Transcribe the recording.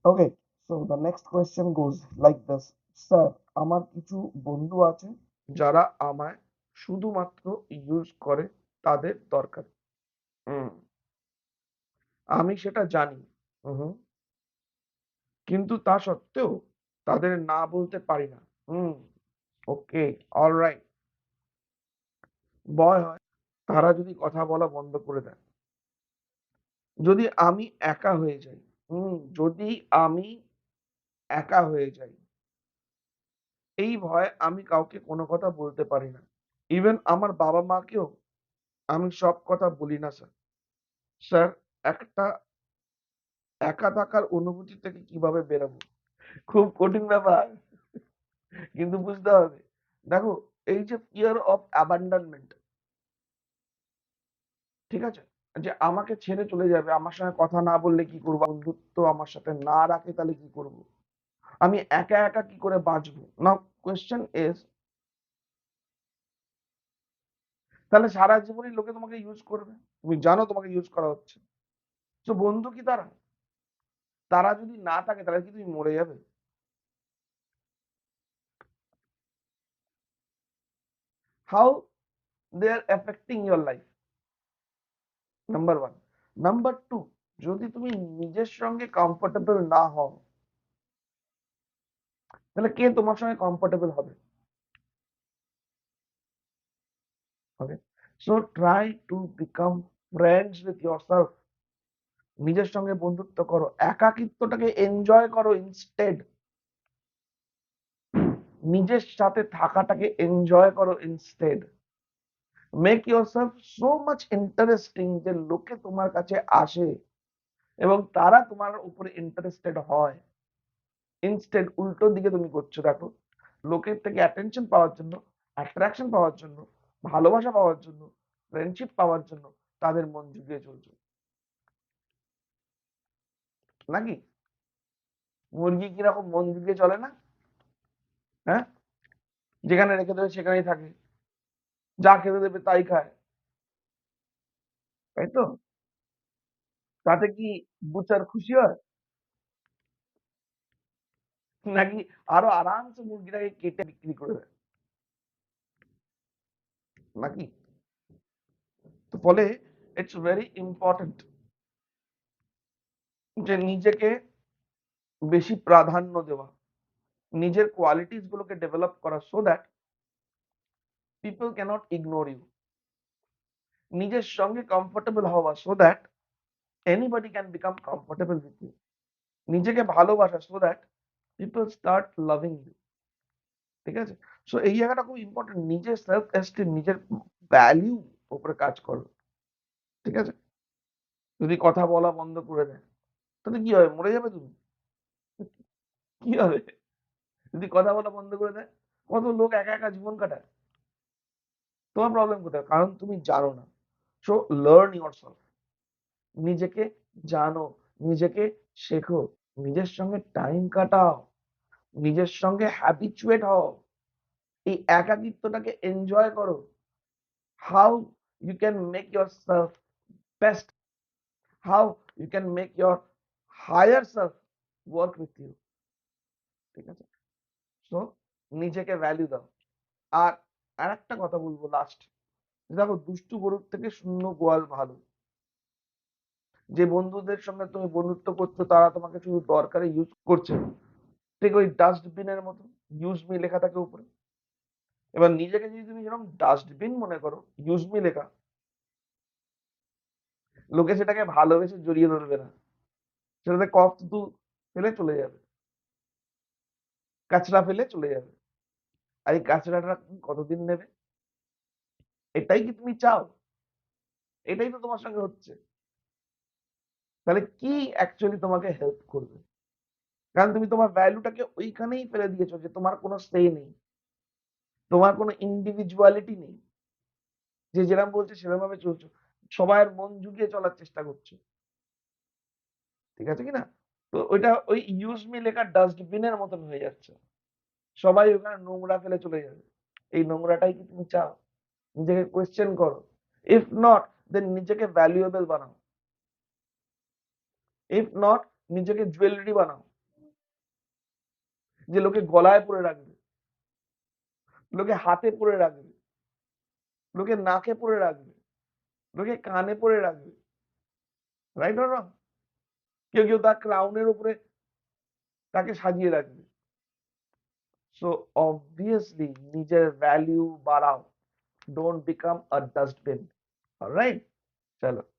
Okay, so the next question goes like this. Sir, আমার কিছু বন্ধু আছে যারা আমায় শুধুমাত্র ইউজ করে তাদের দরকার। হুম, আমি সেটা জানি। হুম, কিন্তু তা সত্ত্বেও তাদের না বলতে পারি না। হুম, ওকে, অলরাইট। ভয় হয় তারা যদি কথা বলা বন্ধ করে দেয়। যদি আমি একা হয়ে যাই। যদি আমি একা হয়ে যাই। এই ভয়ে আমি কাউকে কোনো কথা বলতে পারি না। ইভেন আমার বাবা-মাকেও আমি সব কথা বলি না স্যার। স্যার, একটা একা থাকার অনুভূতি থেকে কিভাবে বেরোবো? খুব কঠিন ব্যাপার। কিন্তু বুঝতে হবে। দেখো, এই যে ফিয়ার অফ অ্যাবান্ডনমেন্ট, ঠিক আছে? যে আমাকে ছেড়ে চলে যাবে, আমার সঙ্গে কথা না বললে কি করব? বন্ধুত্ব আমার সাথে না রাখে তাহলে কি করব? আমি একা, একা কি করে বাঁচবো? নাও কোয়েশ্চেন ইস, তাহলে সারা জীবনই লোকে তোমাকে ইউজ করবে। তুমি জানো তোমাকে ইউজ করা হচ্ছে। তো বন্ধু কি তারা? তারা যদি না থাকে তাহলে কি তুমি মরে যাবে? How they are affecting your life? Number 1। Number 2, যদি তুমি নিজের সঙ্গে কমফোর্টেবল না হও, তাহলে কে তোমার সঙ্গে কমফোর্টেবল হবে? Okay? So try to become friends with yourself. নিজের সঙ্গে বন্ধুত্ব করো। একাকিত্বটাকে এনজয় করো ইনস্টেড। নিজের সাথে থাকাটাকে এনজয় করো instead. Make yourself so much interesting যে লোকে তোমার কাছে আসে এবং তারা তোমার উপরে ইন্টারেস্টেড হয়। ইনস্টেড উল্টো দিকে তুমি করছো। দেখো, লোকের থেকে অ্যাটেনশন পাওয়ার জন্য, অ্যাট্রাকশন পাওয়ার জন্য, ভালোবাসা পাওয়ার জন্য, ফ্রেন্ডশিপ পাওয়ার জন্য তাদের মন জুগিয়ে চলছো নাকি? মুরগি কিরকম মন জুগিয়ে চলে না? হ্যাঁ, যেখানে রেখে দেবে সেখানেই থাকে, যা খেতে দেবে তাই খায়, তাই তো? তাতে কি বুচার খুশি হয় নাকি আরো আরামসে মুরগিটাকে কেটে বিক্রি করে দেয় নাকি? তো ফলে ইটস ভেরি ইম্পর্টেন্ট যে নিজেকে বেশি প্রাধান্য দেওয়া, নিজের কোয়ালিটিস গুলোকে ডেভেলপ করা, so that people can't ignore you. নিজের সঙ্গে কমফোর্টেবল হওয়া, so that anybody can become comfortable with you. নিজেকে ভালোবাসা, so that people start loving you. ঠিক আছে? সো এই জায়গাটা খুব ইম্পর্টেন্ট। নিজের সেলফ এস্টিম, নিজের ভ্যালিউ উপরে কাজ করো। ঠিক আছে? যদি কথা বলা বন্ধ করে দেয়, তাহলে কি হবে? মরে যাবে তুমি। কি হবে যদি কথা বলা বন্ধ করে দেয়? কত লোক একা একা জীবন কাটায়। তোমার প্রবলেম কোথায়? কারণ তুমি জানো না। So learn yourself. নিজেকে জানো, নিজেকে শেখো, নিজের সঙ্গে টাইম কাটাও, নিজের সঙ্গে হ্যাবিচুয়েট হও, এই একাকিত্বটাকে এনজয় করো। How you can make yourself best, how you can make your higher self work with you. ঠিক আছে? সো নিজেকে ভ্যালু দাও। আর আরেকটা কথা বলবো লাস্ট, দেখো, দুষ্টু গরুর থেকে শূন্য গোয়াল ভালো। যে বন্ধুদের সঙ্গে তুমি বন্ধুত্ব করছো তারা তোমাকে শুধু দরকারে ইউজ করছে, ঠিক ওই ডাস্টবিনের মতো ইউজ মি লেখা থাকে উপরে। এবার নিজেকে যদি তুমি যেরকম ডাস্টবিন মনে করো, ইউজ মি লেখা, লোকে সেটাকে ভালোবেসে জড়িয়ে ধরবে না, সেটাতে কফ থুতু ফেলে চলে যাবে, কাচড়া ফেলে চলে যাবে। আর এই কাচড়াটা তুমি কতদিন নেবে? এটাই কি তুমি চাও? এটাই তো তোমার সঙ্গে হচ্ছে। তাহলে কি অ্যাকচুয়ালি তোমাকে হেল্প করবে? কারণ তুমি তোমার ভ্যালুটাকে ওইখানেই ফেলে দিয়েছো যে তোমার কোনো সে নেই, তোমার কোনো ইন্ডিভিজুয়ালিটি নেই। যে যেরকম বলছে সেরকম ভাবে চলছো, সবার মন জুগিয়ে চলার চেষ্টা করছো। ঠিক আছে কিনা? তো ওইটা ওই ইউজ মি লেখা ডাস্টবিনের মতন হয়ে যাচ্ছে। সবাই ওখানে নোংরা ফেলে চলে যাবে। এই নোংরাটাই কি তুমি চাও? নিজেকে কোয়েশ্চেন করো। ইফ নট, দেন নিজেকে ভ্যালুয়েবল বানাও। ইফ নট, নিজেকে জুয়েলারি বানাও। যে লোকে গলায় পরে রাখবে, লোকে হাতে পরে রাখবে, লোকে নাকে পরে রাখবে, লোকে কানে পরে রাখবে, রাইট অর রং? কেউ কেউ তার ক্রাউনের উপরে তাকে সাজিয়ে রাখবে। সো অবভিয়াসলি নিজের ভ্যালিউ বাড়াও, don't become a dustbin. Alright, চলো।